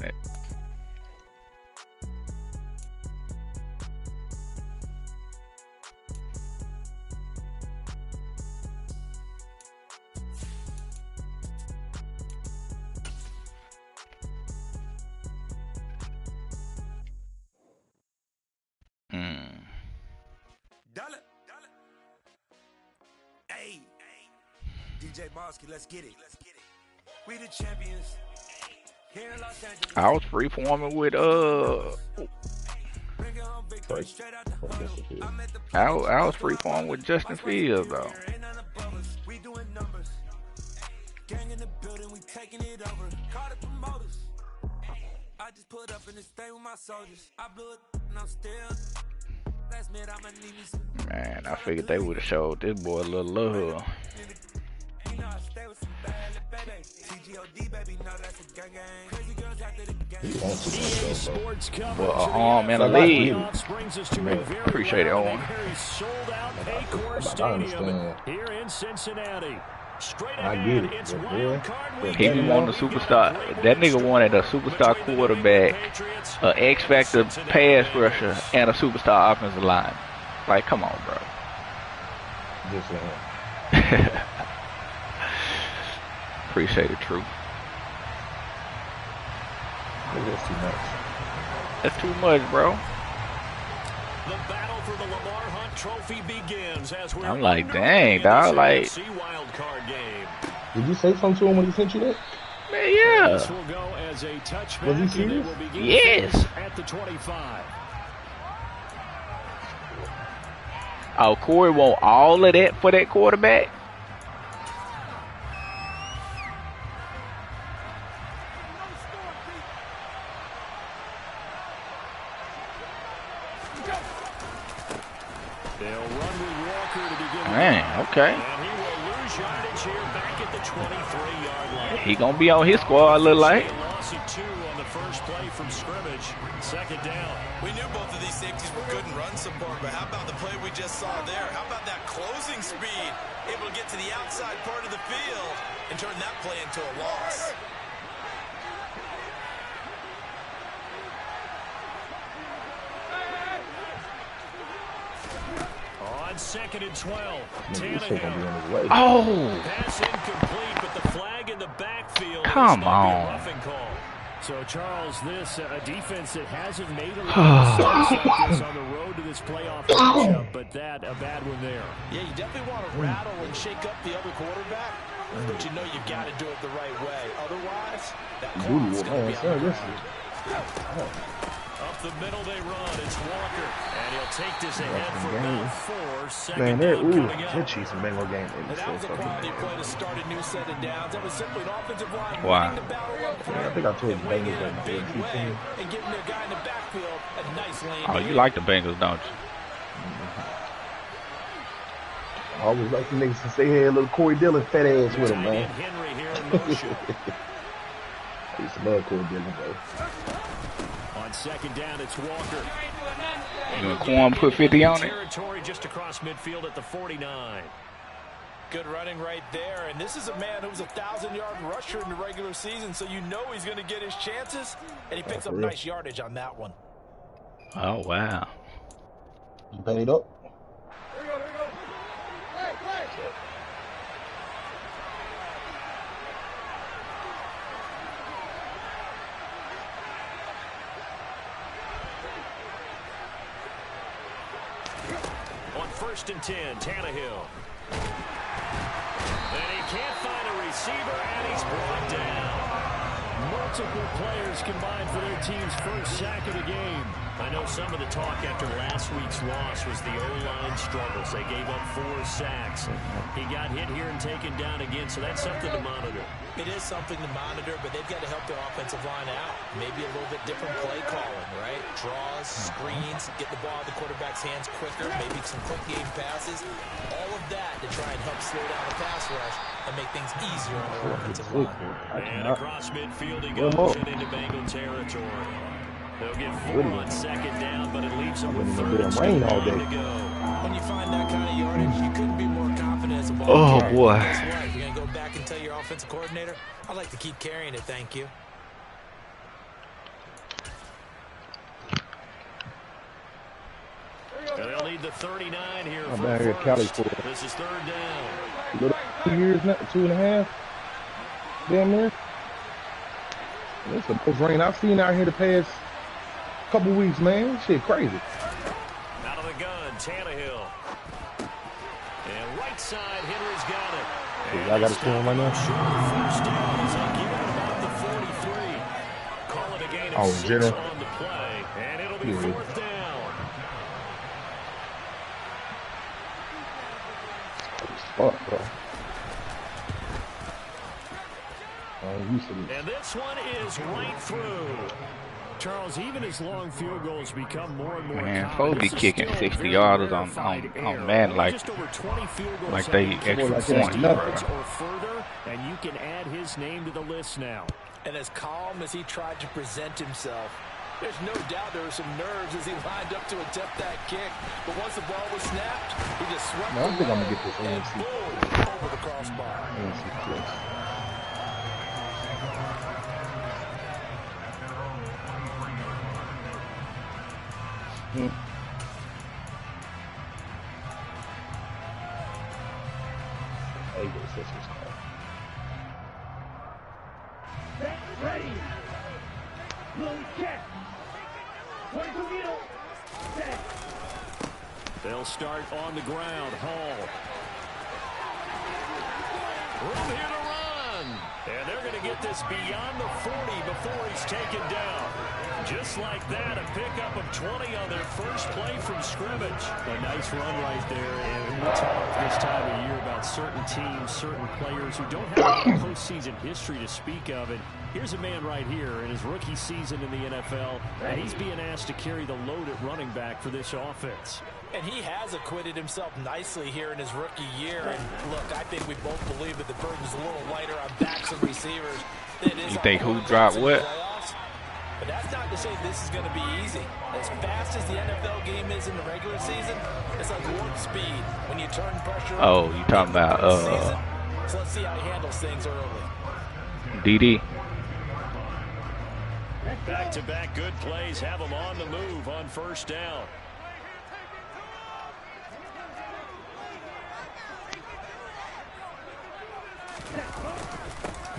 Hey, DJ Mosky, let's get it. We the champions. Here in Los Angeles. I was free-forming with I was free-forming with Justin Fields though. We doing numbers. Gang in the building, we taking it over. Call the promoters. I just put up in this thing with my soldiers. I blew it and I'm still. Last minute I'ma need me some. Man, I figured they would have showed this boy a little love. Well, arm and a leg. Appreciate it, Owen. Here in Cincinnati. I get it. He be wanting a superstar. That nigga wanted a superstar quarterback, an X Factor pass rusher, and a superstar offensive line. Like, come on, bro. Just saying. Appreciate the truth. That's too much. That's too much, bro. The battle for the Lamar Hunt Trophy begins as we're I'm like, dang, dog. Like, wild card game. Did you say something to him when he sent you that? Man, yeah. This will go as a touchback. Was he serious? Yes. At the 25. Oh, Corey want all of that for that quarterback? They'll run with Walker to begin. Man, okay. And he will lose yardage here back at the 23-yard line. He gonna be on his squad, look like. Loss of 2 on the first play from scrimmage. Second down. We knew both of these safeties were good in run support, but how about the play we just saw there? How about that closing speed? Able to get to the outside part of the field and turn that play into a loss. On 2nd and 12. Tannehill. Oh, Pass incomplete, but the flag in the backfield. come This might be a on. roughing call. So, Charles, this a defense that hasn't made a lot of starts like this on the road to this playoff matchup, but that a bad one there. Yeah, you definitely want to rattle and shake up the other quarterback, but you know you've got to do it the right way. Otherwise, that clock's going to be on the ground. Up the middle they run. It's Walker, and he'll take this ahead for about 4. Second Man, down coming that up. Chiefs and Bengals game. And that was a quality play to start a new set of downs. That was simply an offensive line Wow. winning the battle up front. I think I told you and winning Bengals in a that big they way and giving their guy in the backfield a nice lane. Oh, you like the Bengals, don't you? I always like the niggas to say, hey, little Corey Dillon fat ass with him, man. Henry here in motion. I used to love Corey Dillon, though. On second down, it's Walker. You gonna Quan put 50 on it? Territory just across midfield at the 49. Good running right there. And this is a man who's a 1,000-yard rusher in the regular season, so you know he's going to get his chances. And he picks up nice yardage on that one. Oh, wow. You paid up? Here we go. Hey, play. On 1st and 10, Tannehill. And he can't find a receiver, and he's brought down. Multiple players combined for their team's first sack of the game. I know some of the talk after last week's loss was the O-line struggles. They gave up 4 sacks. He got hit here and taken down again, so that's something to monitor. It is something to monitor, but they've got to help their offensive line out. Maybe a little bit different play calling, right? Draws, screens, get the ball in the quarterback's hands quicker, maybe some quick game passes. All of that to try and help slow down the pass rush and make things easier on their offensive line. And across midfield he goes and into Bengal territory. They'll get 4 on second down, but it leaves them with 3rd and 2 all day. to go. When you find that kind of yardage, you couldn't be more confident as a ball Oh, carrier. boy. Guess what? You're going to go back and tell your offensive coordinator, I'd like to keep carrying it, thank you. lead the 39 here. I'm down here at Cali for This is third down. little 2 years now, 2.5. Damn near. That's the most rain I've seen out here the past couple weeks, man. Shit crazy. Out of the gun, Tannehill. And right side, Henry's got it. I got to score him right now. First down is like even about the 43. Call it a gain of 6 general. on the play. And it'll be fourth down. Fuck, bro. And this one is right through. Charles, even as long field goals become more and more Man, folks be kicking 60-yarders on man like they extra point, bro. Or further, and you can add his name to the list now. And as calm as he tried to present himself, there's no doubt there were some nerves as he lined up to attempt that kick. But once the ball was snapped, he just swept I think I'm gonna get this and ANC. boom, over the crossbar. ANC plus. Ready. Blue check. 22 meters. Set. They'll start on the ground. Hall. Room here to run. And they're going to get this beyond the 40 before he's taken down. Just like that, a pickup of 20 on their first play from scrimmage. A nice run right there. And we talk this time of year about certain teams, certain players who don't have a postseason history to speak of. And here's a man right here in his rookie season in the NFL, and he's being asked to carry the load at running back for this offense. And he has acquitted himself nicely here in his rookie year. And look, I think we both believe that the burden's a little lighter on backs and receivers than it is. You think who dropped what? But that's not to say this is going to be easy. As fast as the NFL game is in the regular season, it's like warp speed when you turn pressure. Oh, you talking about so let's see how he handles things early. DD. Back-to-back good plays have him on the move on first down.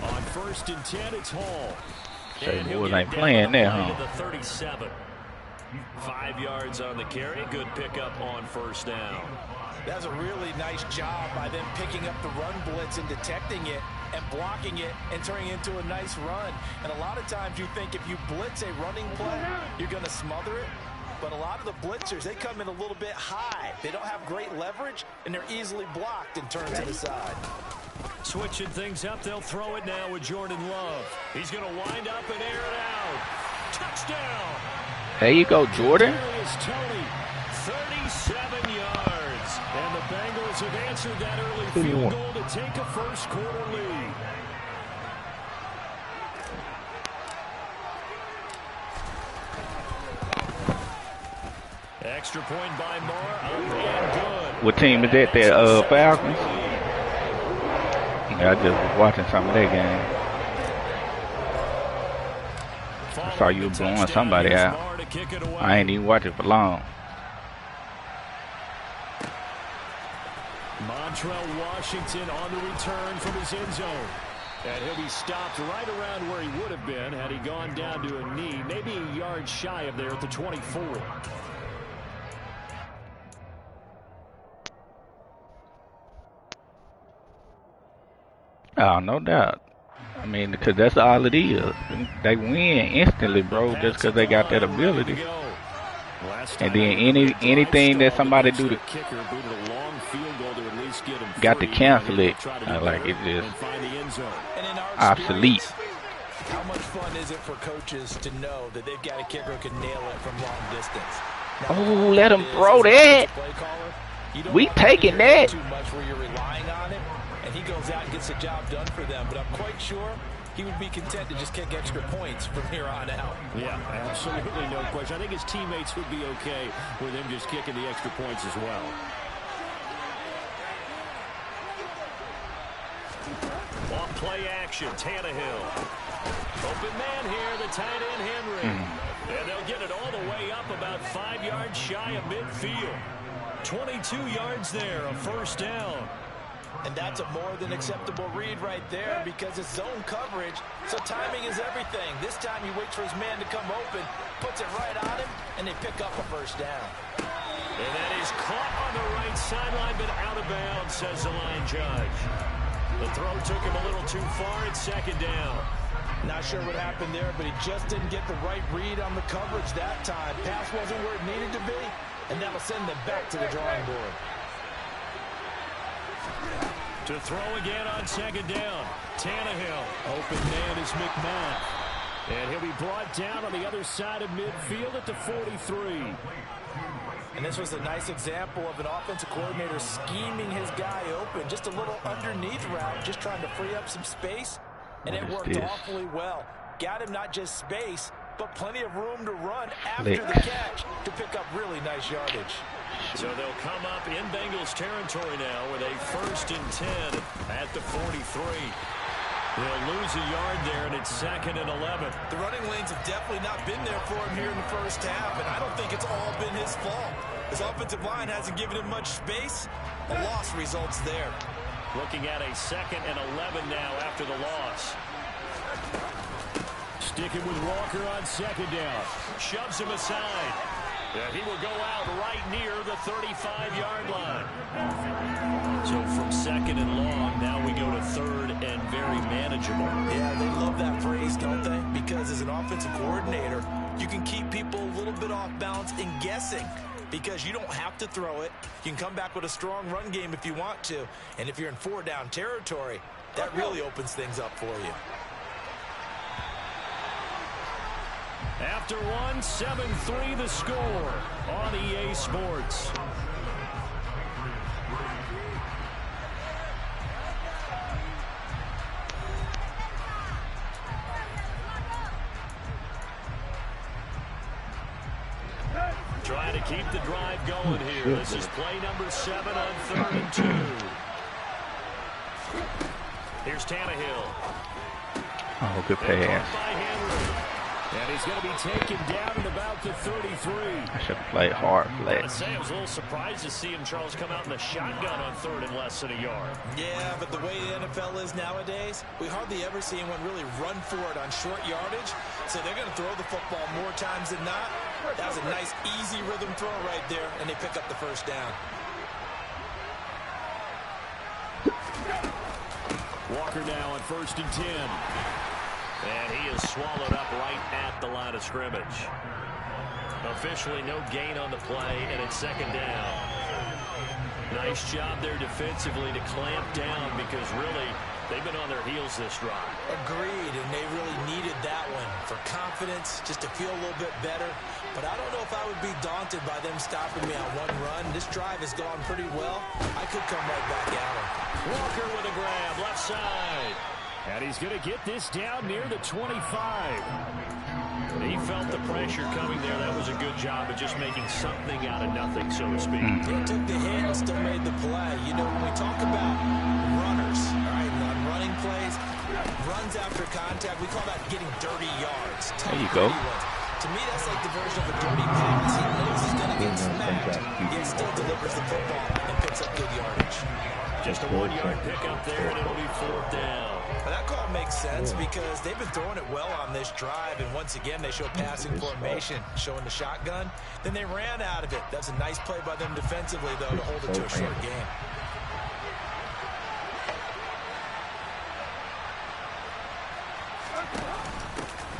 On first and 10, it's Hall. Say boys ain't playing there, huh? The 37. 5 yards on the carry. Good pickup on first down. That's a really nice job by them picking up the run blitz and detecting it and blocking it and turning it into a nice run. And a lot of times you think if you blitz a running play, you're going to smother it. But a lot of the blitzers, they come in a little bit high. They don't have great leverage, and they're easily blocked and turned to the side. Switching things up, they'll throw it now with Jordan Love. He's going to wind up and air it out. Touchdown. There you go, Jordan. Tony, 37 yards. And the Bengals have answered that early field goal to take a first quarter lead. Extra point by Moore. And good. What team is that? The Falcons? Yeah, I just was watching some of that game. I saw you blowing somebody out. I ain't even watch it for long. Montrell Washington on the return from his end zone. And he'll be stopped right around where he would have been had he gone down to a knee, maybe a yard shy of there at the 24. Oh, no doubt. I mean, because that's all it is. They win instantly, bro, just because they got that ability. And then anything that somebody do to got to cancel it, like it just obsolete. How much fun is it for coaches to know that they've got a kicker who can nail it from long distance? Oh, let him throw that. We taking that. Too much where you're relying on him, and he goes out and gets the job done for them. But I'm quite sure he would be content to just kick extra points from here on out. Yeah, absolutely no question. I think his teammates would be okay with him just kicking the extra points as well. On play action, Tannehill. Open man here, the tight end Henry. And they'll get it all the way up about 5 yards shy of midfield. 22 yards there, a first down. And that's a more than acceptable read right there because it's zone coverage, so timing is everything. This time he waits for his man to come open, puts it right on him, and they pick up a first down. And that is caught on the right sideline, but out of bounds, says the line judge. The throw took him a little too far. It's second down. Not sure what happened there, but he just didn't get the right read on the coverage that time. Pass wasn't where it needed to be, and that'll send them back to the drawing board. To throw again on second down. Tannehill. Open man is McMahon. And he'll be brought down on the other side of midfield at the 43. And this was a nice example of an offensive coordinator scheming his guy open. Just a little underneath route, just trying to free up some space. And it worked awfully well. Got him not just space, but plenty of room to run after the catch to pick up really nice yardage. So they'll come up in Bengals territory now with a 1st and 10 at the 43. They'll lose a yard there, and it's 2nd and 11. The running lanes have definitely not been there for him here in the first half, and I don't think it's all been his fault. His offensive line hasn't given him much space. A loss results there. Looking at a 2nd and 11 now after the loss. Sticking with Walker on second down. Shoves him aside. And he will go out right near the 35-yard line. So from 2nd and long, now we go to 3rd and very manageable. Yeah, they love that phrase, don't they? Because as an offensive coordinator, you can keep people a little bit off balance and guessing. Because you don't have to throw it. You can come back with a strong run game if you want to. And if you're in 4-down territory, that really opens things up for you. After one, 7-3 the score on EA Sports. Trying to keep the drive going here. This is play number 7 on 3rd and 2. Here's Tannehill. Oh, good pass. And he's going to be taken down at about the 33. I should have played hard flat. I'd say I was a little surprised to see him, Charles, come out in the shotgun on 3rd and less than a yard. Yeah, but the way the NFL is nowadays, we hardly ever see anyone really run for it on short yardage. So they're going to throw the football more times than not. That was a nice, easy rhythm throw right there, and they pick up the first down. Walker now on 1st and 10. And he is swallowed up right at the line of scrimmage. Officially no gain on the play, and it's 2nd down. Nice job there defensively to clamp down because really they've been on their heels this drive. Agreed, and they really needed that one for confidence, just to feel a little bit better. But I don't know if I would be daunted by them stopping me on one run. This drive has gone pretty well. I could come right back at him. Walker with a grab, left side. And he's going to get this down near the 25. He felt the pressure coming there. That was a good job of just making something out of nothing, so to speak. He took the hit and still made the play. You know, when we talk about runners, all right, on running plays, runs after contact, we call that getting dirty yards. There you go. To me, that's like the version of a dirty pass. He knows he's going to get smacked, yet still delivers the football and picks up good yardage. Just a 1-yard pickup there, and it'll be 4th down. That call makes sense because they've been throwing it well on this drive, and once again they show passing formation, showing the shotgun. Then they ran out of it. That's a nice play by them defensively, though, to hold it to a short game.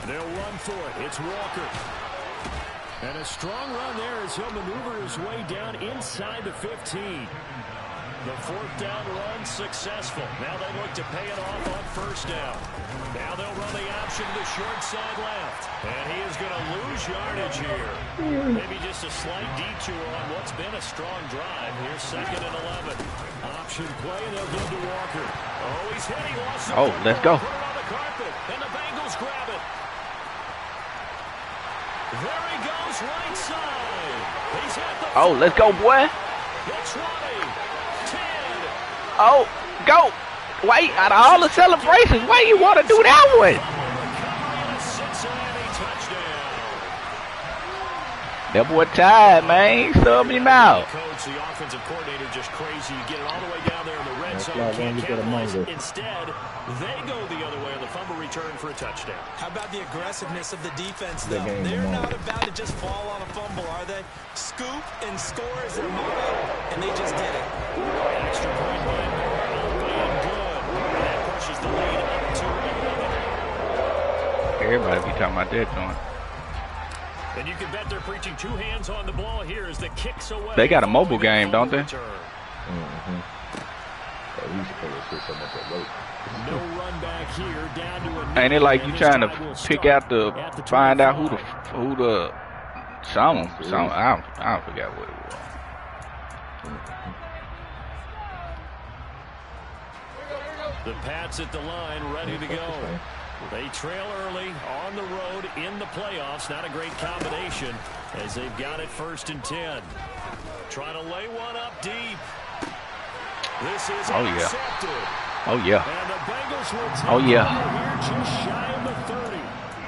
They'll run for it. It's Walker. And a strong run there as he'll maneuver his way down inside the 15. The 4th down run successful. Now they look to pay it off on 1st down. Now they'll run the option to short side left. And he is going to lose yardage here. Maybe just a slight detour on what's been a strong drive. Here's 2nd and 11. Option play, and they'll give to Walker. Oh, he's hit. He lost the Oh, let's go. Put it on the carpet, and the Bengals grab it. There he goes, right side. He's at the Oh, let's go, boy. It's 20. Oh, go. Wait, out of all the celebrations, why you want to do that one? That boy tired, man. Sub him out. Coach coach, the offensive coordinator, just crazy. You get it all the way down there in the red zone. Can't capitalize. Instead, they go the other way on the fumble return for a touchdown. How about the aggressiveness of the defense, though? They're not about to just fall on a fumble, are they? Scoop and score is their motto, and they just did it. Extra point by being good. That pushes the lead up to 11. Everybody be talking about that joint. And you can bet they're preaching 2 hands on the ball here as the kicks away. They got a mobile game, don't they? No run back here, down to a Ain't it like you trying to pick out find out who the some I forgot what it was. The Pats at the line, ready to go. They trail early on the road in the playoffs. Not a great combination as they've got it 1st and 10. Trying to lay one up deep. This is intercepted. Oh yeah. And the Bengals will take yeah. here just shy of the 30.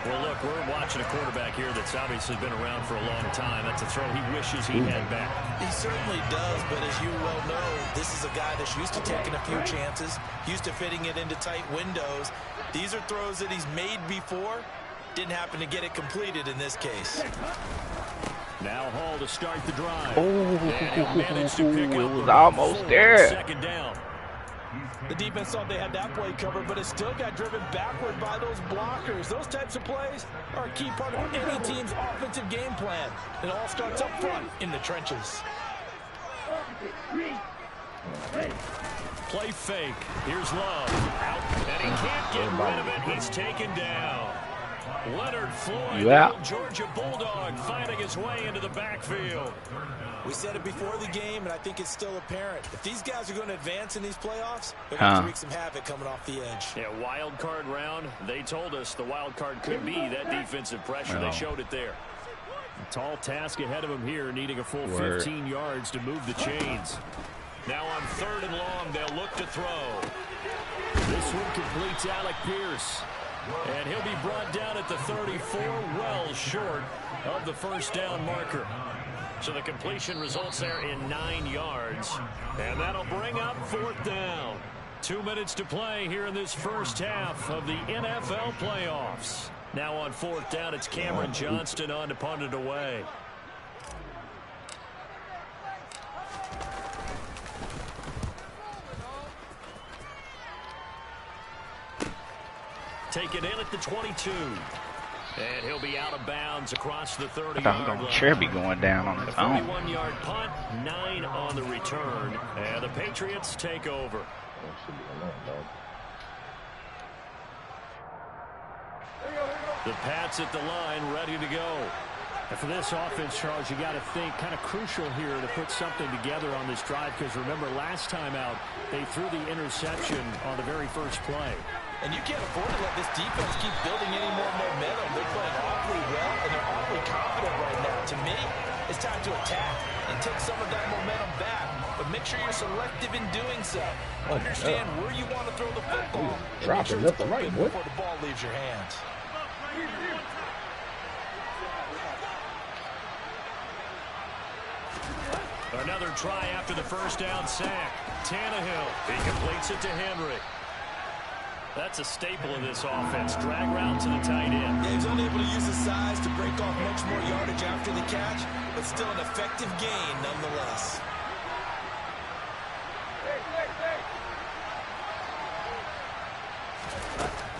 Well, look, we're watching a quarterback here that's obviously been around for a long time. That's a throw he wishes he had back. He certainly does, but as you well know, this is a guy that's used to taking a few chances, used to fitting it into tight windows. These are throws that he's made before. Didn't happen to get it completed in this case. Now Hall to start the drive. It was almost there. 2nd down. The defense thought they had that play covered, but it still got driven backward by those blockers. Those types of plays are a key part of any team's offensive game plan. It all starts up front in the trenches. Play fake. Here's Love. Out. And he can't get rid of it. He's taken down. Leonard Floyd, the Georgia Bulldog, finding his way into the backfield. We said it before the game, and I think it's still apparent. If these guys are going to advance in these playoffs, they're going to wreak some havoc coming off the edge. Yeah, wild card round. They told us the wild card could be that defensive pressure. They showed it there. A tall task ahead of him here, needing a full 15 yards to move the chains. Now on 3rd and long, they'll look to throw. This one completes Alec Pierce. And he'll be brought down at the 34, well short of the 1st down marker. So the completion results there in 9 yards. And that'll bring up 4th down. 2 minutes to play here in this first half of the NFL playoffs. Now on 4th down, it's Cameron Johnston on to punt it away. Take it in at the 22. And he'll be out of bounds across the 30-yard line. Chair be going down on his own. 41-yard punt, 9 on the return. And the Patriots take over. The Pats at the line, ready to go. And for this offense, Charles, you got to think kind of crucial here to put something together on this drive, because remember last time out they threw the interception on the very first play. And you can't afford to let this defense keep building any more momentum. They're playing awfully well, and they're awfully confident right now. To me, it's time to attack and take some of that momentum back. But make sure you're selective in doing so. Understand where you want to throw the football. Drop it left to right, boy. Before the ball leaves your hands. Another try after the 1st down sack. Tannehill, he completes it to Henry. That's a staple of this offense. Drag route to the tight end. Yeah, he's only able to use his size to break off much more yardage after the catch, but still an effective gain nonetheless.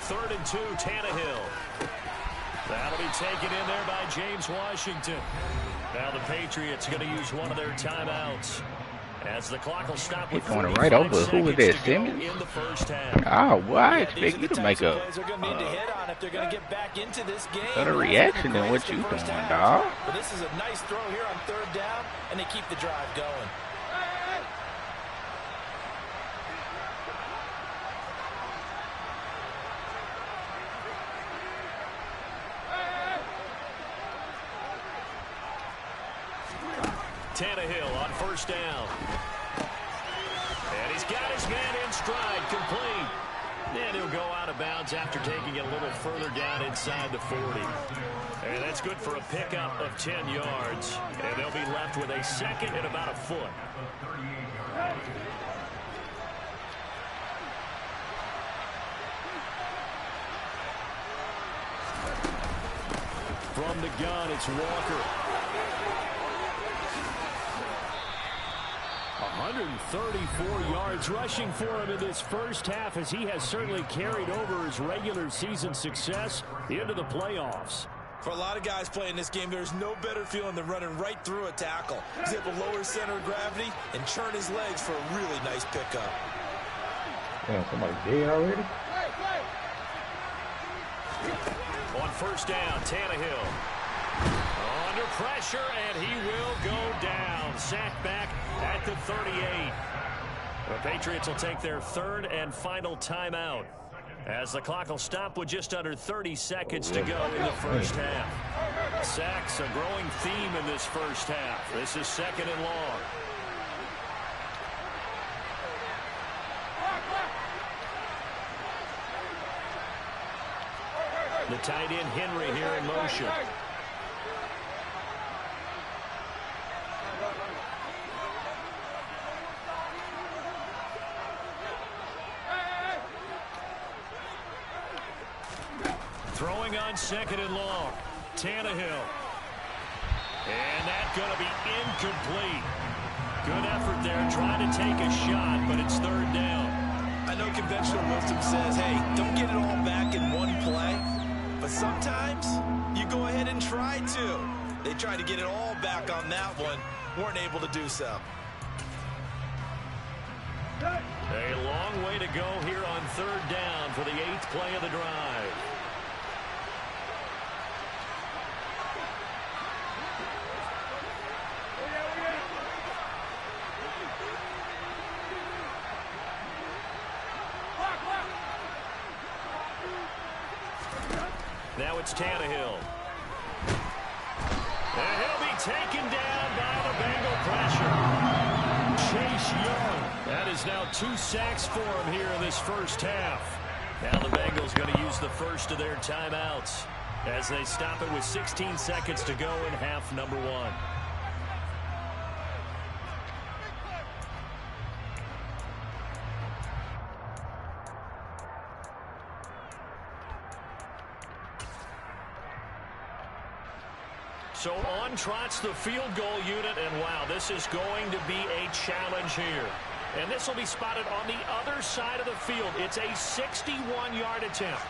Third and 2, Tannehill. That'll be taken in there by James Washington. Now the Patriots going to use one of their timeouts. As the clock will stop with going right over. Who is that, Simmons? In the first half. Oh, well, I expect you to make a better reaction than what you doing, dog. But this is a nice throw here on 3rd down, and they keep the drive going. Tannehill on 1st down. And he's got his man in stride, complete. And he'll go out of bounds after taking it a little further down inside the 40. And that's good for a pickup of 10 yards. And they'll be left with a second and about a foot. From the gun, it's Walker. 134 yards rushing for him in this first half, as he has certainly carried over his regular season success into the playoffs. For a lot of guys playing this game, there's no better feeling than running right through a tackle. He's able to lower his center of gravity and churn his legs for a really nice pickup. Damn, somebody dead already? On first down, Tannehill under pressure, and he will go down. Sacked back at the 38. The Patriots will take their third and final timeout, as the clock will stop with just under 30 seconds to go in the first half. Sacks, a growing theme in this first half. This is second and long. The tight end Henry here in motion. Throwing on second and long. Tannehill. And that's going to be incomplete. Good effort there, trying to take a shot, but it's third down. I know conventional wisdom says, hey, don't get it all back in one play. But sometimes you go ahead and try to. They tried to get it all back on that one. Weren't able to do so. A long way to go here on third down for the 8th play of the drive. Now it's Tannehill. And he'll be taken down by the Bengal pressure. Chase Young. That is now 2 sacks for him here in this first half. Now the Bengals going to use the first of their timeouts as they stop it with 16 seconds to go in half number 1. So on trots the field goal unit, and wow, this is going to be a challenge here. And this will be spotted on the other side of the field. It's a 61-yard attempt.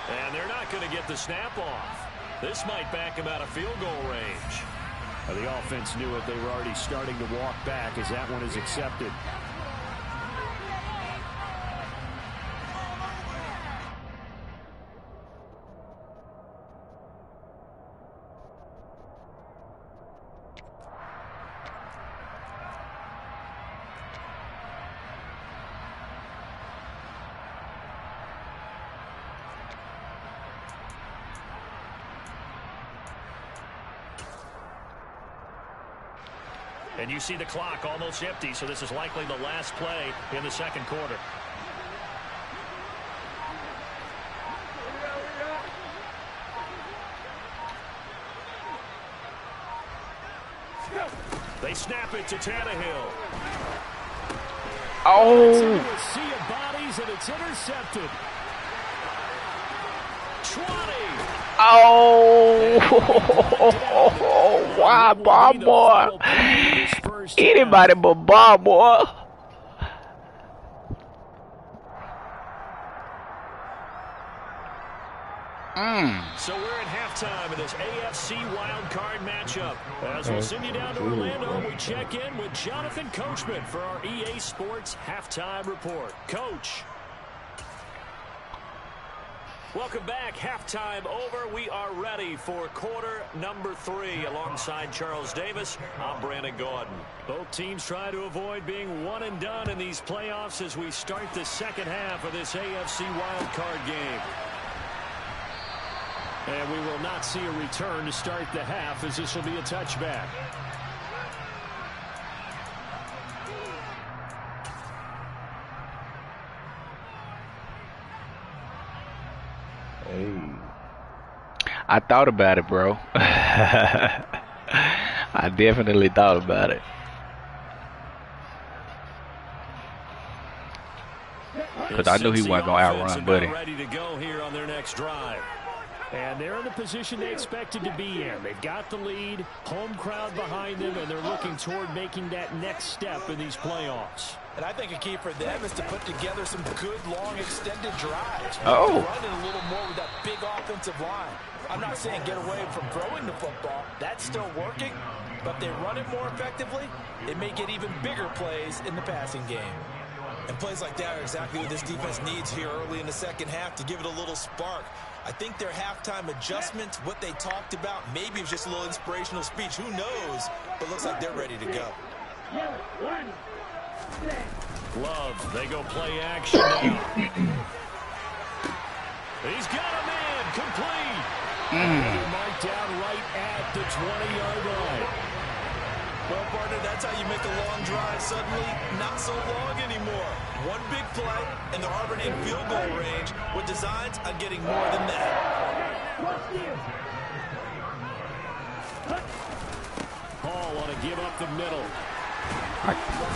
And they're not going to get the snap off. This might back him out of field goal range. The offense knew it. They were already starting to walk back as that one is accepted. And you see the clock almost empty, so this is likely the last play in the second quarter. They snap it to Tannehill. Oh! It's into a sea of bodies, and it's intercepted. 20. Oh! Why, Bob boy? Anybody but Bob boy. So we're at halftime in this AFC wildcard matchup. As we'll send you down to Orlando, we check in with Jonathan Coachman for our EA Sports halftime report. Coach. Welcome back. Halftime over. We are ready for quarter number 3. Alongside Charles Davis, I'm Brandon Gaudin. Both teams try to avoid being one and done in these playoffs as we start the second half of this AFC wildcard game. And we will not see a return to start the half, as this will be a touchback. Hey. I thought about it, bro. I definitely thought about it. Because I knew he wasn't going to outrun Buddy. Ready to go here on their next drive. And they're in the position they expected to be in. They've got the lead, home crowd behind them, and they're looking toward making that next step in these playoffs. And I think a key for them is to put together some good, long, extended drives. Oh. Running a little more with that big offensive line. I'm not saying get away from throwing the football. That's still working. But if they run it more effectively, it may get even bigger plays in the passing game. And plays like that are exactly what this defense needs here early in the second half to give it a little spark. I think their halftime adjustments, what they talked about, maybe it was just a little inspirational speech. Who knows? But looks like they're ready to go. Love, they go play action now. He's got a man, complete. Marked down right at the 20-yard line. Well, partner, that's how you make a long drive suddenly not so long anymore. One big play, and they're already in field goal range with designs on getting more than that. Paul want to give up the middle.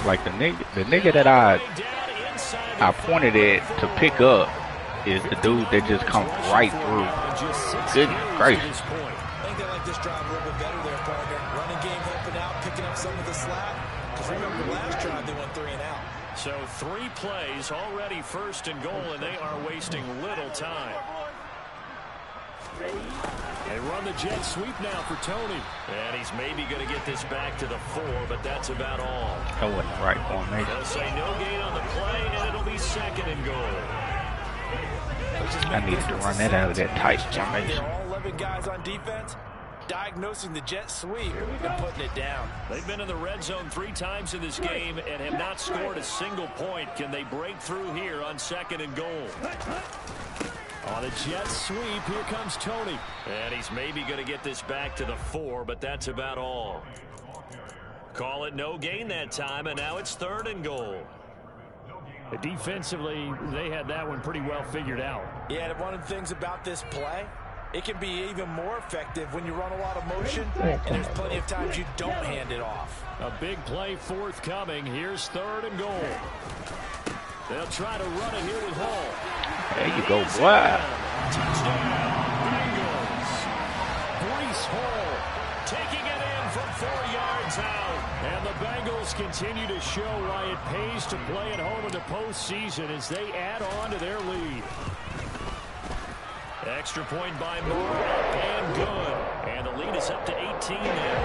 Like the nigga that I pointed at to pick up is the dude that just comes right through. Goodness gracious. I think they like this drive a little bit better there, partner. Running game helping out, picking up some of the slack. Because remember, the last drive they went 3 and out. So 3 plays already first and goal, and they are wasting little time. They run the jet sweep now for Tony. And he's maybe going to get this back to the 4, but that's about all. That wasn't the right formation. They'll say no gain on the play, and it'll be second and goal. I needed to run that out of that tight formation. All 11 guys on defense, diagnosing the jet sweep and putting it down. They've been in the red zone 3 times in this game and have not scored a single point. Can they break through here on second and goal? On a jet sweep, here comes Tony. And he's maybe going to get this back to the 4, but that's about all. Call it no gain that time, and now it's third and goal. Defensively, they had that one pretty well figured out. Yeah, and one of the things about this play, it can be even more effective when you run a lot of motion, and there's plenty of times you don't hand it off. A big play forthcoming. Here's third and goal. They'll try to run it here with Hall. There you go, boy. Touchdown, Bengals. Breece Hall taking it in from 4 yards out. And the Bengals continue to show why it pays to play at home in the postseason as they add on to their lead. Extra point by Moore, and good. And the lead is up to 18 now.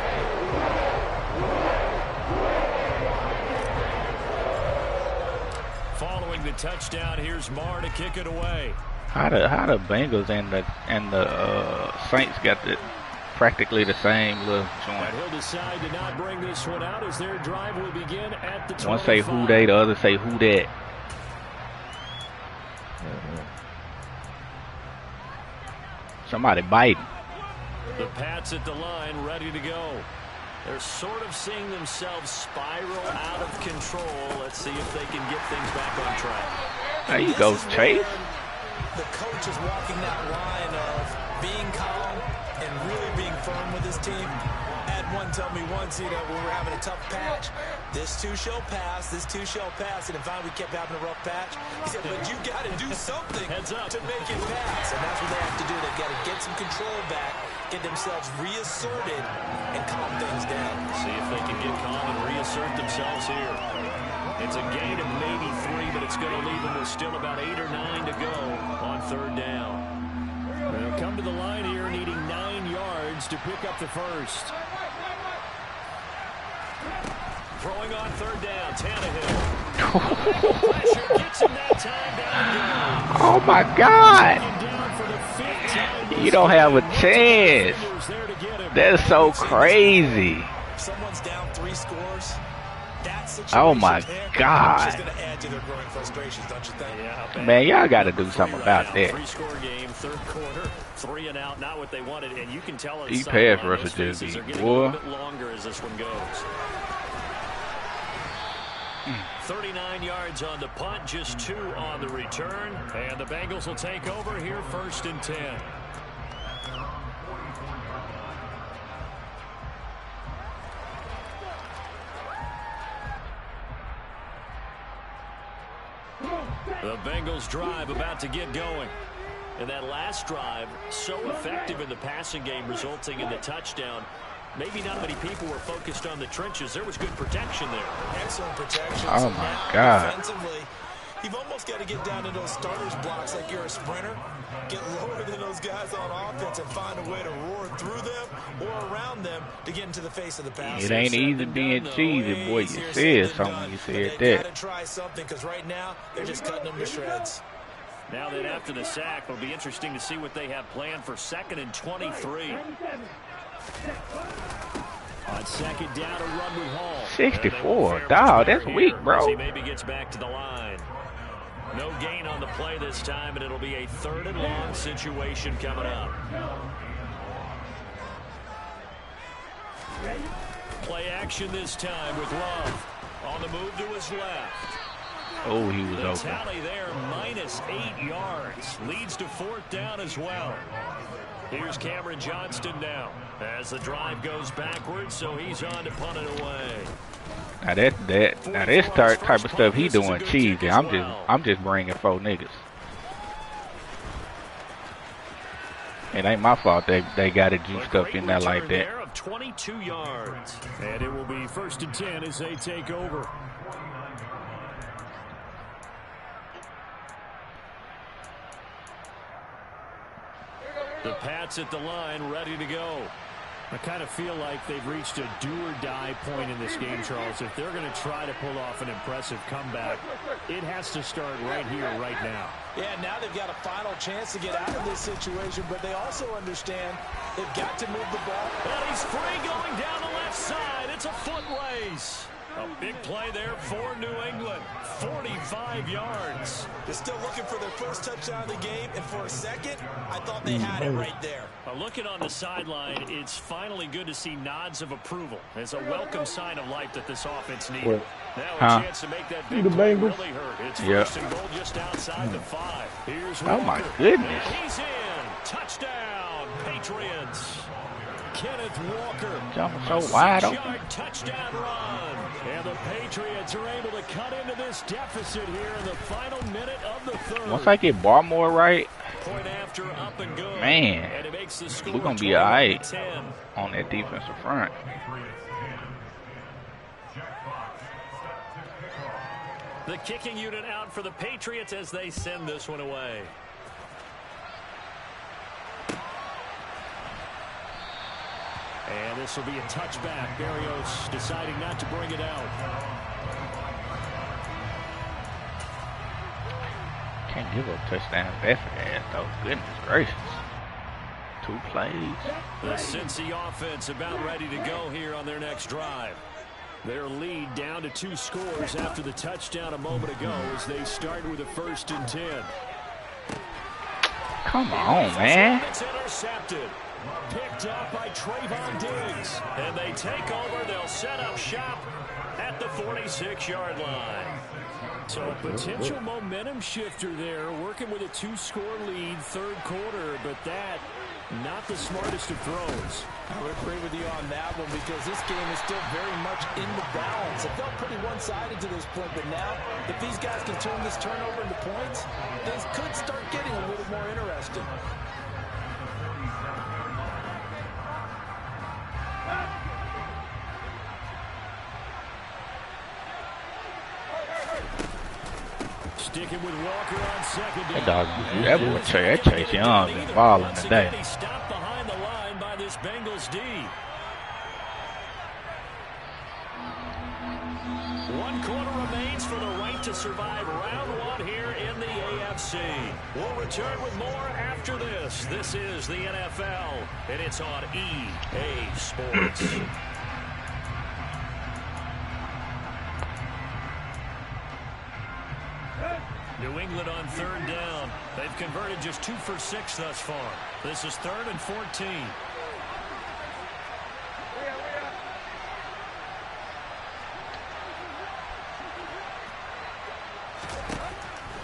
Following the touchdown, here's Marr to kick it away. How the Bengals and the Saints got practically the same little joint. And he'll decide to not bring this one out as their drive will begin at the 25. One say who they, the other say who that. Somebody biting. The Pats at the line, ready to go. They're sort of seeing themselves spiral out of control. Let's see if they can get things back on track. There you go, Chase. The coach is walking that line of being calm and really being firm with his team. I had one tell me once, when we were having a tough patch, this too shall pass, this too shall pass, and finally we kept having a rough patch. He said, but you got to do something to make it pass, and that's what they have to do. They've got to get some control back, get themselves reasserted, and calm things down. See if they can get calm and reassert themselves here. It's a gain of maybe 3, but it's going to leave them with still about 8 or 9 to go on third down. They'll come to the line here needing 9 yards to pick up the first. Throwing on third down, Tannehill. Pressure gets him that time down. Oh my God! Down for You don't have a chance. That's so crazy. Someone's down 3 scores. Oh my God. Man, y'all got to do something about that. 3-score game, third quarter, 3 and out, not what they wanted, and you can tell These pass rushers just be, boy. A bit longer as this one goes. 39 yards on the punt, just 2 on the return, and the Bengals will take over here, 1st and 10. The Bengals drive about to get going. And that last drive, so effective in the passing game, resulting in the touchdown. Maybe not many people were focused on the trenches. There was good protection there. Excellent protection. Oh my God. Defensively, you've almost got to get down to those starters blocks like you're a sprinter. Get lower than those guys on offense and find a way to roar through them or around them to get into the face of the pass. It ain't easy being cheesy, boy. You said something when you said that. Gotta try something because right now they're just cutting them to shreds. Now that after the sack, it'll be interesting to see what they have planned for 2nd and 23. On 2nd down, a run with Hall. 64, dog, that's weak, bro. He maybe gets back to the line. No gain on the play this time, and it'll be a 3rd and long situation coming up. Play action this time with Love. On the move to his left. Oh, he was the open. Tally there, -8 yards. Leads to 4th down as well. Here's Cameron Johnston now as the drive goes backwards, so he's on to punt it away. Now this type of stuff he doing cheesy. I'm just bringing 4 niggas. It ain't my fault they got it juiced up in there like that. 22 yards, and it will be 1st and 10 as they take over. The Pats at the line, ready to go. I kind of feel like they've reached a do-or-die point in this game, Charles. If they're going to try to pull off an impressive comeback, it has to start right here, right now. Yeah, now they've got a final chance to get out of this situation, but they also understand they've got to move the ball. And he's free going down the left side. It's a foot race. A big play there for New England. 45 yards. They're still looking for their first touchdown of the game, and for a second, I thought they had it right there. Looking on the sideline, it's finally good to see nods of approval. It's a welcome sign of life that this offense needed. Now a chance to make that big play really hurt. It's 1st and goal just outside the 5. Here's Walker. Oh my goodness. And he's in. Touchdown, Patriots. Kenneth Walker. Jumping so wide open. Touchdown run. And the Patriots are able to cut into this deficit here in the final minute of the 3rd. Once I get Baltimore right, Point after, up and good. man, and it makes the score we're going to be all right 20-10. on that defensive front. The kicking unit out for the Patriots as they send this one away. And this will be a touchback. Berrios deciding not to bring it out. Can't give up touchdowns that fast, though. Goodness gracious. 2 plays. The Cincy offense about ready to go here on their next drive. Their lead down to 2 scores after the touchdown a moment ago as they start with a 1st and 10. Come on, man. It's intercepted. Picked up by Trayvon Diggs. And they take over. They'll set up shop at the 46-yard line. So a potential momentum shifter there, working with a 2-score lead, 3rd quarter, but that, not the smartest of throws. I would agree with you on that one because this game is still very much in the balance. It felt pretty one-sided to this point, but now, if these guys can turn this turnover into points, things could start getting a little more interesting. Sticking with Walker on 2nd down. That dog, that Chase Young is balling today. He stopped behind the line by this Bengals D. 1 1 quarter remains for the right to survive round 1 here in the AFC. We'll return with more after this. This is the NFL, and it's on EA Sports. New England on 3rd down. They've converted just 2 for 6 thus far. This is 3rd and 14.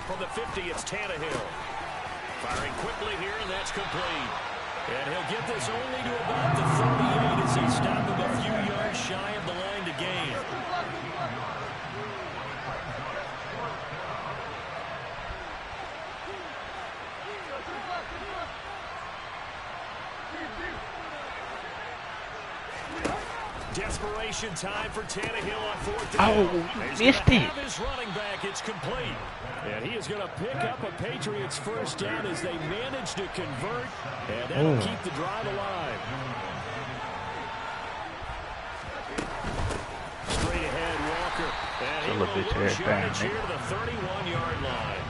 From the 50, it's Tannehill. Firing quickly here, and that's complete. And he'll get this only to about the 38 as they stop him a few yards shy of the line to gain. Desperation time for Tannehill on 4th down. Oh, missed it. His running back, it's complete. And he is going to pick up a Patriots 1st down as they manage to convert. And that'll keep the drive alive. Straight ahead, Walker. And he will lose yardage here to the 31-yard line.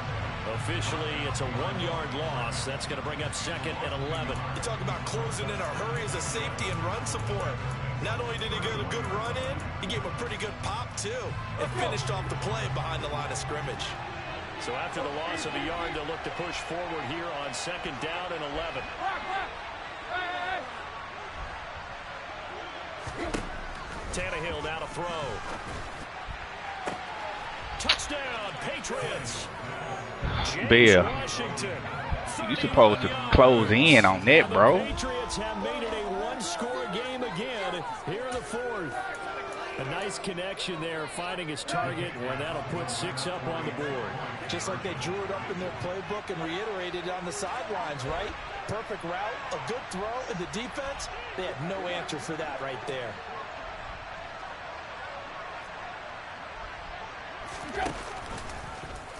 Officially, it's a 1-yard loss. That's going to bring up 2nd and 11. You talk about closing in a hurry as a safety and run support. Not only did he get a good run in, he gave a pretty good pop, too, and finished off the play behind the line of scrimmage. So after the loss of a yard, they'll look to push forward here on 2nd down and 11. Tannehill now to throw. Touchdown, Patriots. Bill, you supposed to close in on that, bro. Patriots have made it a 1-score game again here in the 4th. A nice connection there, finding his target, and that'll put 6 up on the board. Just like they drew it up in their playbook and reiterated it on the sidelines, right? Perfect route, a good throw, and the defense, they had no answer for that right there.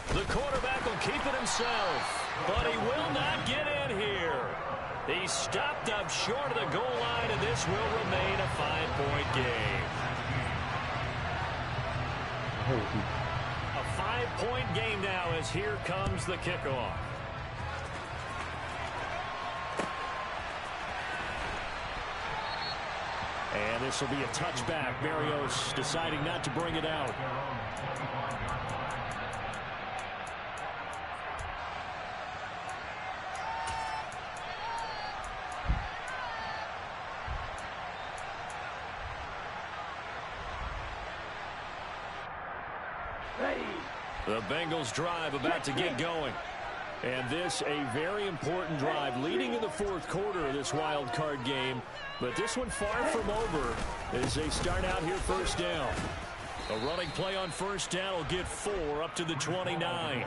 The quarterback will keep it himself, but he will not get in here. He stopped up short of the goal line, and this will remain a 5-point game. A 5-point game now as here comes the kickoff. And this will be a touchback. Berrios deciding not to bring it out. The Bengals drive about to get going. And this a very important drive leading in the 4th quarter of this wild card game. But this one far from over as they start out here 1st down. A running play on 1st down will get 4 up to the 29.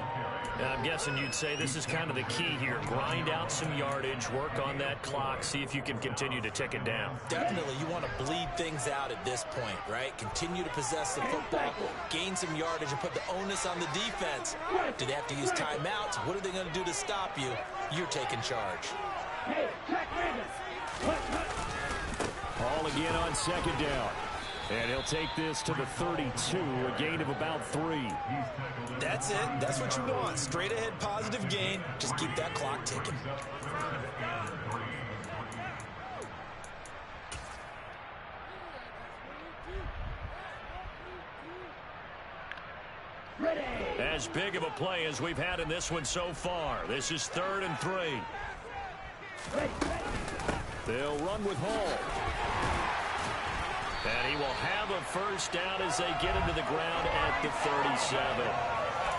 And I'm guessing you'd say this is kind of the key here. Grind out some yardage, work on that clock, see if you can continue to tick it down. Definitely, you want to bleed things out at this point, right? Continue to possess the football, gain some yardage, and put the onus on the defense. Do they have to use timeouts? What are they going to do to stop you? You're taking charge. Ball again on 2nd down. And he'll take this to the 32, a gain of about 3. That's it. That's what you want. Straight ahead positive gain. Just keep that clock ticking. As big of a play as we've had in this one so far. This is 3rd and 3. They'll run with Hall. And he will have a 1st down as they get into the ground at the 37.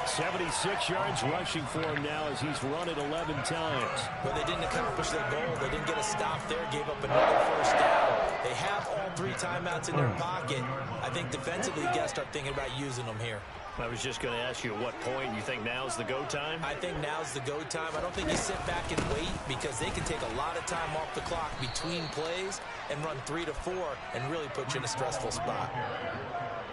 76 yards rushing for him now as he's run it 11 times. But they didn't accomplish their goal. They didn't get a stop there, gave up another 1st down. They have all 3 timeouts in their pocket. I think defensively you got to start thinking about using them here. I was just going to ask you at what point you think now's the go time? I think now's the go time. I don't think you sit back and wait because they can take a lot of time off the clock between plays and run 3 to 4 and really put you in a stressful spot.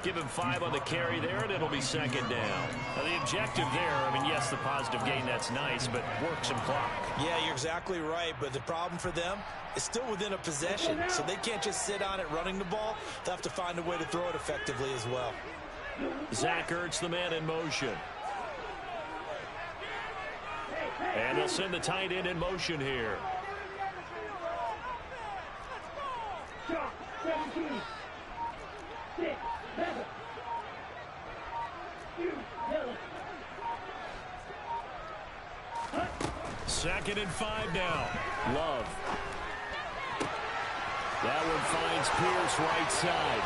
Give him 5 on the carry there, and it'll be 2nd down. Now, the objective there, I mean, yes, the positive gain, that's nice, but work some clock. Yeah, you're exactly right, but the problem for them is still within a possession, so they can't just sit on it running the ball. They'll have to find a way to throw it effectively as well. Zach Ertz, the man in motion. And they'll send the tight end in motion here. Shot 17. 6, 7. Second and 5 now. Love. That one finds Pierce right side.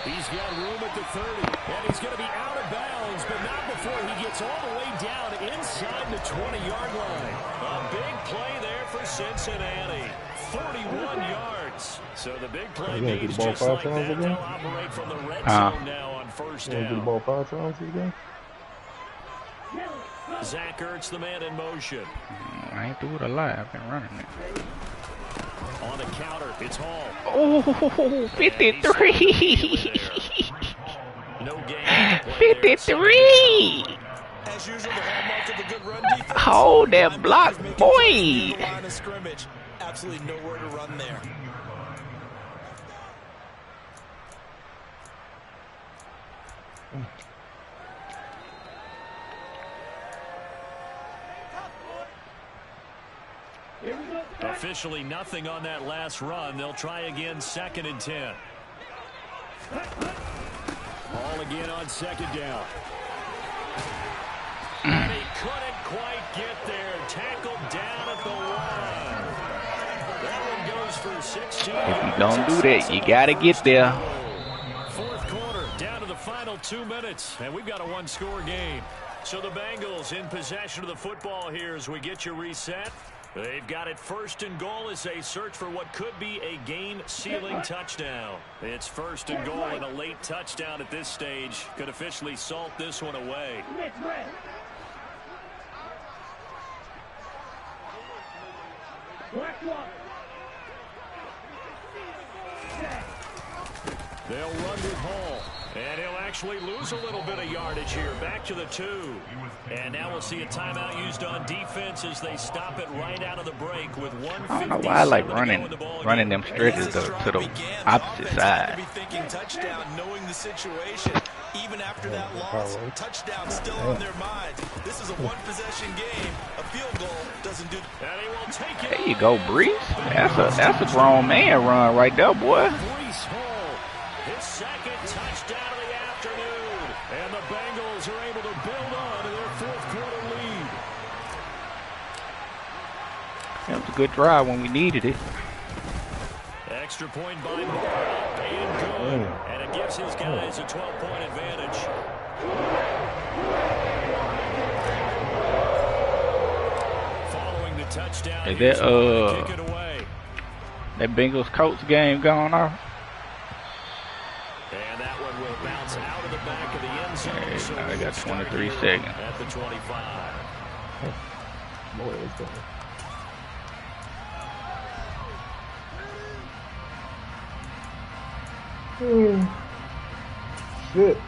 He's got room at the 30. And he's going to be out of bounds, but not before he gets all the way down inside the 20-yard line. A big play there for Cincinnati. 41 yards. So the big play means just like that, they'll operate from the red zone now on first down. Get the ball 5 times again? Zach Ertz, the man in motion. I ain't threw it a lot. I've been running it. On the counter, it's Hall. Oh, 53. No game. 53. As usual, the hallmark of a good run defense. Hold that block, boy. Line of scrimmage. Absolutely nowhere to run there. Officially nothing on that last run. They'll try again, 2nd and 10. Ball again on 2nd down. And he couldn't quite get there. Tackled down at the 1. That one goes for 16. If you don't do that, you got to get there. 4th quarter, down to the final 2 minutes. And we've got a 1-score game. So the Bengals in possession of the football here as we get you reset. They've got it 1st and goal as they search for what could be a game-sealing touchdown. It's 1st and goal, and a late touchdown at this stage could officially salt this one away. They'll run with Hall. And he'll actually lose a little bit of yardage here. Back to the 2. And now we'll see a timeout used on defense as they stop it right out of the break with 1:57 I don't know why I like running them stretches to the opposite side. Be thinking touchdown, knowing the situation. Even after that loss, touchdown still on their minds. This is a one-possession game. A field goal doesn't do. And he will take it. There you go, Brees. That's a grown man run right there, boy. Brees Hall, his 2nd touchdown of the afternoon. And the Bengals are able to build on to their 4th quarter lead. That was a good drive when we needed it. Extra point by Moore. And good. And it gives his guys a 12-point advantage. Following the touchdown, Is here's that kick it away. that Bengals Colts game going off? And that one will bounce out of the back of the end zone. So I got 23 here seconds. at the 25. Boy, it's going. Shit.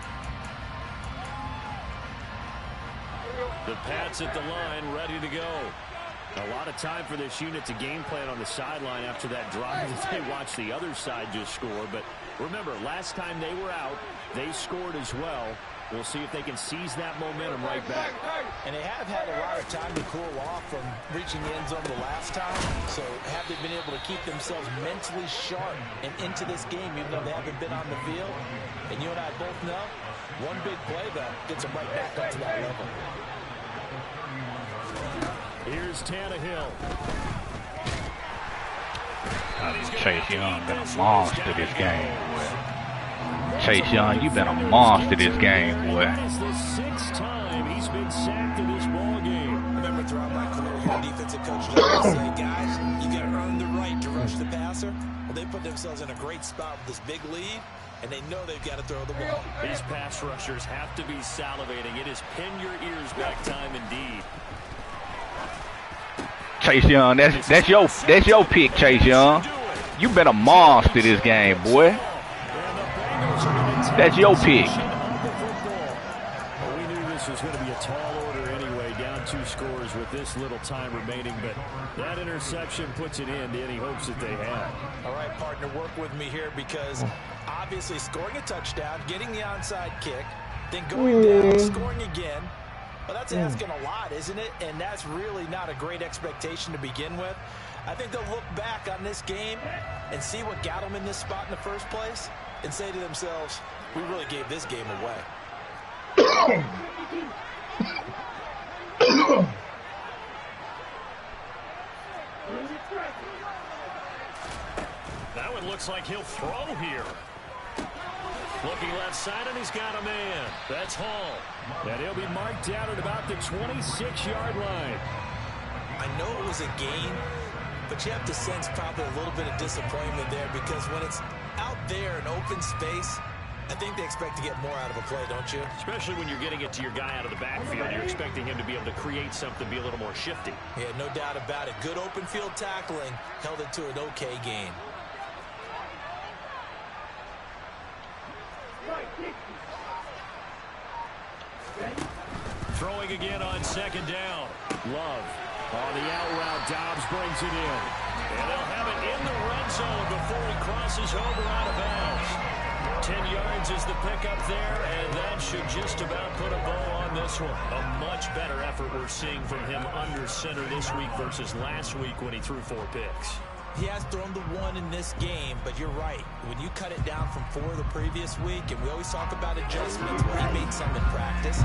The Pats at the line, ready to go. A lot of time for this unit to game plan on the sideline after that drive that they watched the other side just score. But remember, last time they were out, they scored as well. We'll see if they can seize that momentum right back. And they have had a lot of time to cool off from reaching the end zone the last time. So have they been able to keep themselves mentally sharp and into this game, even though they haven't been on the field? And you and I both know, one big play, though, gets them right back up to that level. Here's Tannehill. Chase Young been a monster this game, boy. Chase Young, you been a monster this game, boy. That is the 6th time he's been sacked in this ball game. I remember throughout my career here, defensive coaches always say, guys, you got to earn the right to rush the passer. Well, they put themselves in a great spot with this big lead, and they know they've got to throw the ball. These pass rushers have to be salivating. It is pin your ears back time indeed. Chase Young, that's your pick, Chase Young. You been a monster this game, boy. That's your pick. We knew this was going to be a tall order anyway, down 2 scores with this little time remaining, but that interception puts it in to any hopes that they had. All right, partner, work with me here because obviously scoring a touchdown, getting the onside kick, Then going down, scoring again. Well, that's asking a lot, isn't it? And that's really not a great expectation to begin with. I think they'll look back on this game and see what got them in this spot in the first place and say to themselves, we really gave this game away. Now it looks like he'll throw here. Looking left side, and he's got a man. That's Hall. And he'll be marked down at about the 26-yard line. I know it was a gain, but you have to sense probably a little bit of disappointment there because when it's out there in open space, I think they expect to get more out of a play, don't you? Especially when you're getting it to your guy out of the backfield. You're expecting him to be able to create something, be a little more shifty. Yeah, no doubt about it. Good open field tackling held it to an okay gain. Throwing again on second down. Love on the out route. Dobbs brings it in. And they'll have it in the red zone before he crosses over out of bounds. 10 yards is the pickup there, and that should just about put a bow on this one. A much better effort we're seeing from him under center this week versus last week when he threw 4 picks. He has thrown the 1 in this game, but you're right. When you cut it down from 4 the previous week, and we always talk about adjustments, well, he made some in practice,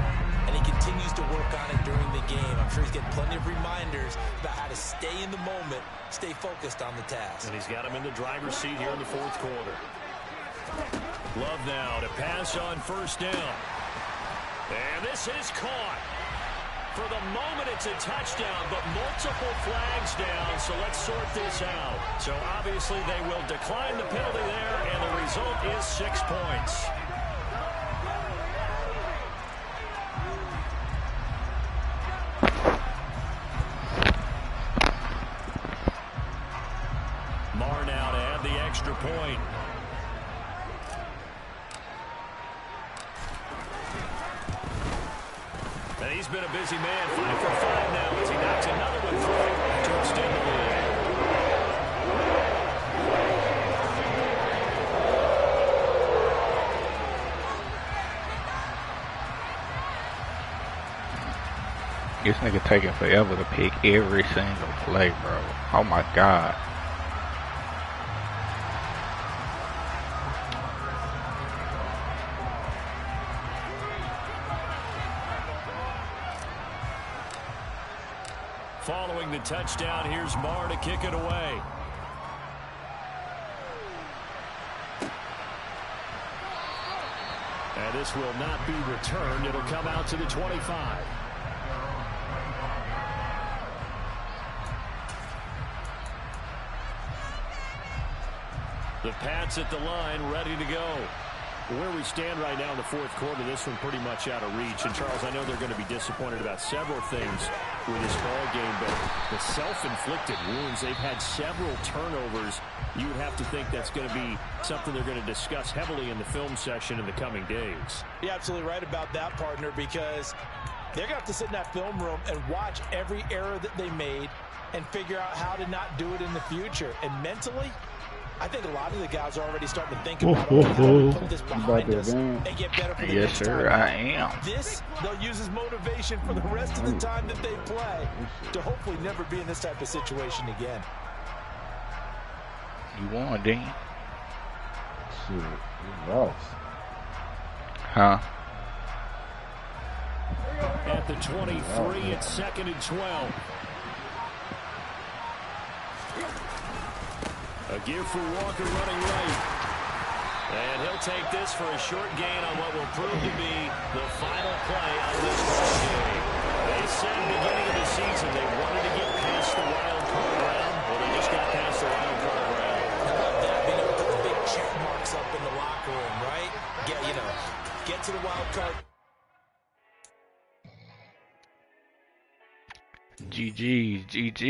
and he continues to work on it during the game. I'm sure he's getting plenty of reminders about how to stay in the moment, stay focused on the task. And he's got him in the driver's seat here in the 4th quarter. Love now to pass on first down. And this is caught. For the moment, it's a touchdown, but multiple flags down, so let's sort this out. So obviously they will decline the penalty there, and the result is 6 points. Marr now to add the extra point. And he's been a busy man, 5 for 5 now as he knocks another one through to extend the lead. This nigga taking forever to pick every single play, bro. Oh my God. Following the touchdown, here's Marr to kick it away. And this will not be returned. It'll come out to the 25. The Pats at the line, ready to go. Where we stand right now in the 4th quarter, this one pretty much out of reach. And, Charles, I know they're going to be disappointed about several things with this ball game, but the self-inflicted wounds, they've had several turnovers. You would have to think that's going to be something they're going to discuss heavily in the film session in the coming days. You're absolutely right about that, partner, because they're going to have to sit in that film room and watch every error that they made and figure out how to not do it in the future. And mentally, I think a lot of the guys are already starting to think about how to put this behind us and get better for the next time. Yes, sir, I am. This, they'll use as motivation for the rest of the time that they play to hopefully never be in this type of situation again. You won, Dean. Shit, you lost. Huh? At the 23, it's 2nd and 12. A give for Walker running right. And he'll take this for a short gain on what will prove to be the final play of this ball game. They said beginning of the season they wanted to get past the wild card round. Well, they just got past the wild card round. How about that? Being able to put the big check marks up in the locker room, right? Get to the wild card. GG's, GG.